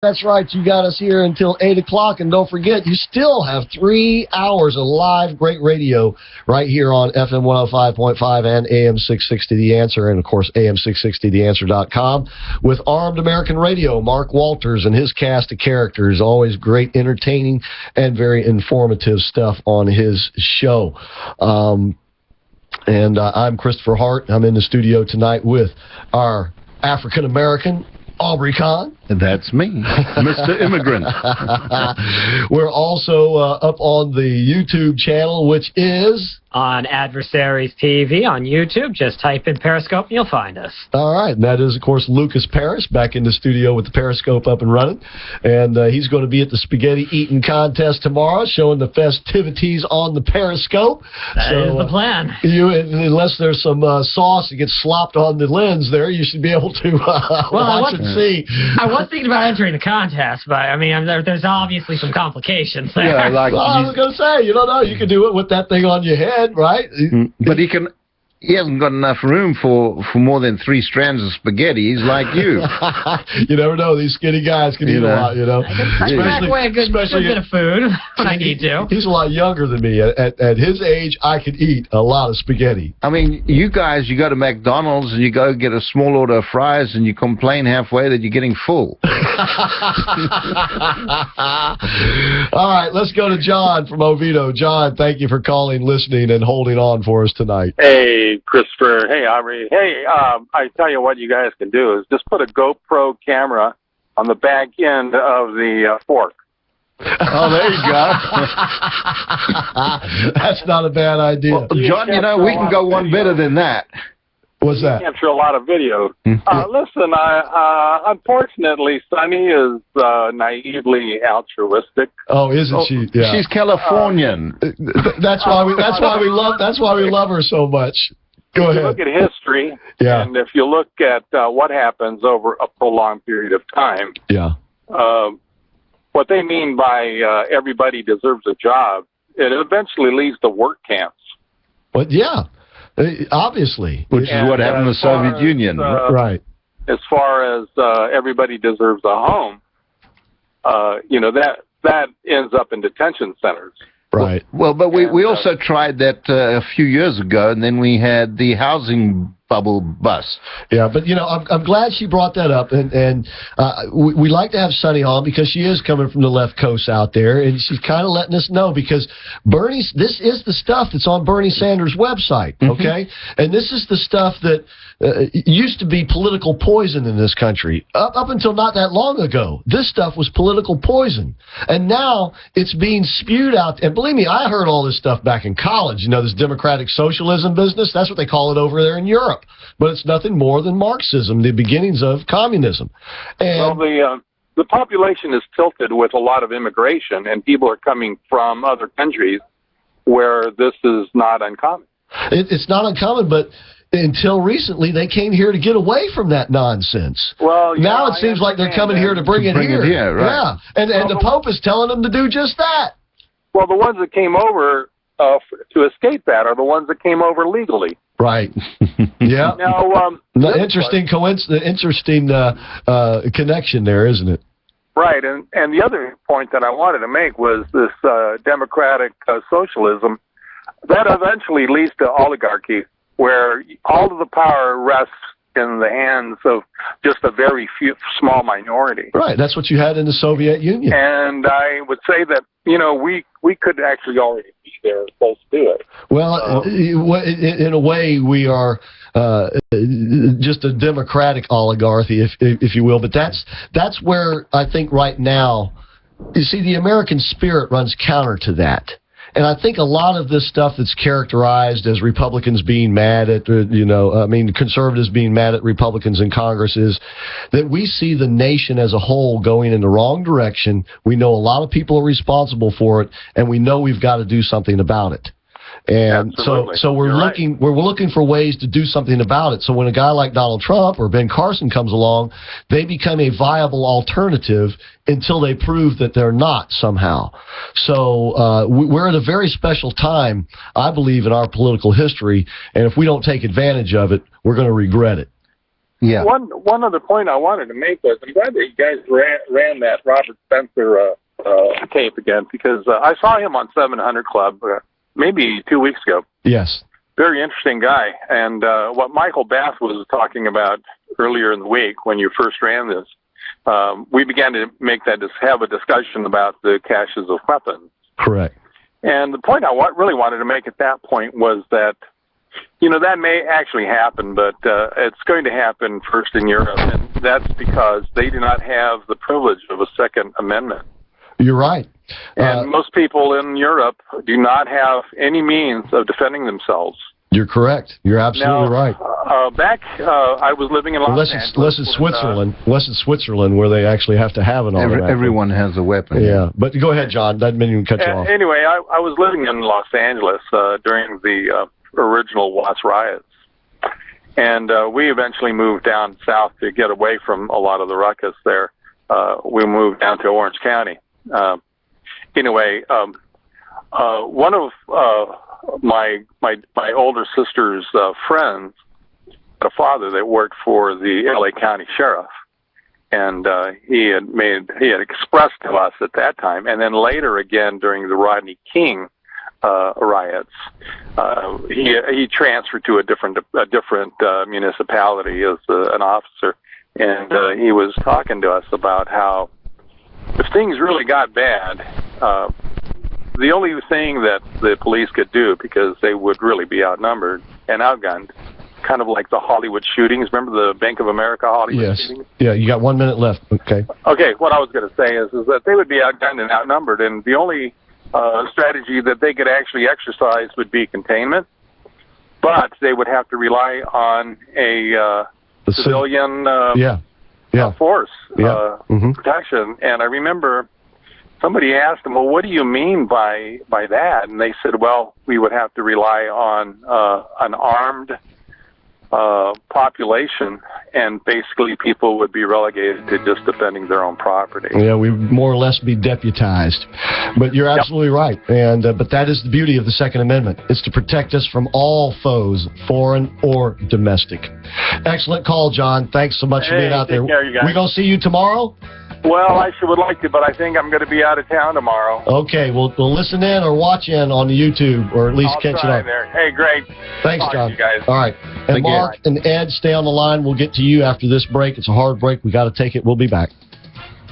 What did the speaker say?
That's right. You got us here until 8 o'clock. And don't forget, you still have 3 hours of live great radio right here on FM 105.5 and AM 660 The Answer. And, of course, AM660theanswer.com with Armed American Radio. Mark Walters and his cast of characters. Always great, entertaining, and very informative stuff on his show. And I'm Christopher Hart. I'm in the studio tonight with our African-American Aubrey Kahn. And that's me, Mr. Immigrant. We're also up on the YouTube channel, which is... on Adversaries TV on YouTube. Just type in Periscope and you'll find us. All right. And that is, of course, Lucas Parrish back in the studio with the Periscope up and running. And he's going to be at the spaghetti eating contest tomorrow, showing the festivities on the Periscope. That is the plan. Unless there's some sauce that gets slopped on the lens there, you should be able to watch and see. I was thinking about entering the contest, but, I mean, there's obviously some complications there. Yeah, like, well, I was going to say, you don't know. You can do it with that thing on your head, right? But he hasn't got enough room for more than 3 strands of spaghetti. He's like you. You never know. These skinny guys can eat a lot, you know. I can pack away a good bit of food when I need to. He's a lot younger than me. At his age, I could eat a lot of spaghetti. I mean, you guys, you go to McDonald's and you go get a small order of fries and you complain halfway that you're getting full. All right, let's go to John from Oviedo. John, thank you for calling, listening, and holding on for us tonight. Hey, Christopher. Hey, Aubrey. Hey, I tell you what you guys can do is just put a GoPro camera on the back end of the fork. Oh, there you go. That's not a bad idea. Well, John, you know, we can go one better than that. What's that? Capture a lot of video. Listen, unfortunately, Sunny is naively altruistic. Oh, isn't she? Yeah. She's Californian. That's why we love her so much. Go ahead. If you look at history, and if you look at what happens over a prolonged period of time, what they mean by everybody deserves a job, it eventually leads to work camps. But yeah. Obviously. Which is what happened in the Soviet Union. Right. As far as everybody deserves a home, you know, that ends up in detention centers. Right. Well, but we also tried that a few years ago, and then we had the housing bubble bust. Yeah, but, you know, I'm glad she brought that up, and we like to have Sunny on because she is coming from the left coast out there, and she's kind of letting us know because this is the stuff that's on Bernie Sanders' website, okay? And this is the stuff that used to be political poison in this country. Up until not that long ago, this stuff was political poison. And now it's being spewed out. And believe me, I heard all this stuff back in college. You know, this democratic socialism business, that's what they call it over there in Europe. But it's nothing more than Marxism, the beginnings of communism. And well, the population is tilted with a lot of immigration, and people are coming from other countries where this is not uncommon. It's not uncommon, but until recently, they came here to get away from that nonsense. Well, now it seems like they're coming here to bring it here. Right. Yeah, and the Pope is telling them to do just that. Well, the ones that came over to escape that are the ones that came over legally. Right. Yeah. Now, interesting connection there, isn't it? Right, and the other point that I wanted to make was this democratic socialism that eventually leads to oligarchy, where all of the power rests in the hands of just a very small minority. Right, that's what you had in the Soviet Union. And I would say that, you know, we could actually already be there, close to it. Well, in a way, we are just a democratic oligarchy, if you will. But that's where I think right now, you see, the American spirit runs counter to that. And I think a lot of this stuff that's characterized as Republicans being mad at, conservatives being mad at Republicans in Congress is that we see the nation as a whole going in the wrong direction. We know a lot of people are responsible for it, and we know we've got to do something about it. And so we're looking for ways to do something about it. So when a guy like Donald Trump or Ben Carson comes along, they become a viable alternative until they prove that they're not somehow. So we're at a very special time, I believe, in our political history, and if we don't take advantage of it, we're going to regret it. Yeah. One other point I wanted to make was I'm glad that you guys ran that Robert Spencer tape again, because I saw him on 700 Club maybe 2 weeks ago. Yes. Very interesting guy. And what Michael Bath was talking about earlier in the week when you first ran this, we began to have a discussion about the caches of weapons. Correct. And the point I really wanted to make at that point was that, that may actually happen, but it's going to happen first in Europe, and that's because they do not have the privilege of a Second Amendment. You're right. And most people in Europe do not have any means of defending themselves. You're correct. You're absolutely right. I was living in Los Angeles. Unless it's Switzerland, where they actually have to have an automatic. Everyone has a weapon. Yeah, but go ahead, John. That didn't even cut you off. Anyway, I was living in Los Angeles during the original Watts riots, and we eventually moved down south to get away from a lot of the ruckus there. We moved down to Orange County. Anyway, one of my older sister's friends had a father that worked for the LA County Sheriff, and he had expressed to us at that time, and then later again during the Rodney King riots, he transferred to a different municipality as an officer, and he was talking to us about how if things really got bad, the only thing that the police could do, because they would really be outnumbered and outgunned, kind of like the Hollywood shootings. Remember the Bank of America Hollywood shootings? Yeah, you got 1 minute left. Okay. Okay, what I was going to say is that they would be outgunned and outnumbered, and the only strategy that they could actually exercise would be containment, but they would have to rely on a civilian force protection. And I remember somebody asked them, well, what do you mean by that? And they said, well, we would have to rely on an armed population, and basically people would be relegated to just defending their own property. Yeah, we would more or less be deputized. But you're absolutely right. And but that is the beauty of the Second Amendment. It's to protect us from all foes, foreign or domestic. Excellent call, John. Thanks so much for being out there. Take care, you guys. We going to see you tomorrow? Well, I sure would like to, but I think I'm going to be out of town tomorrow. Okay, we'll listen in or watch in on the YouTube, or at least I'll catch it try up. there. Hey, great. Thanks, Talk John. to you guys. All right. And Thank you. Mark and Ed, stay on the line. We'll get to you after this break. It's a hard break. We got to take it. We'll be back.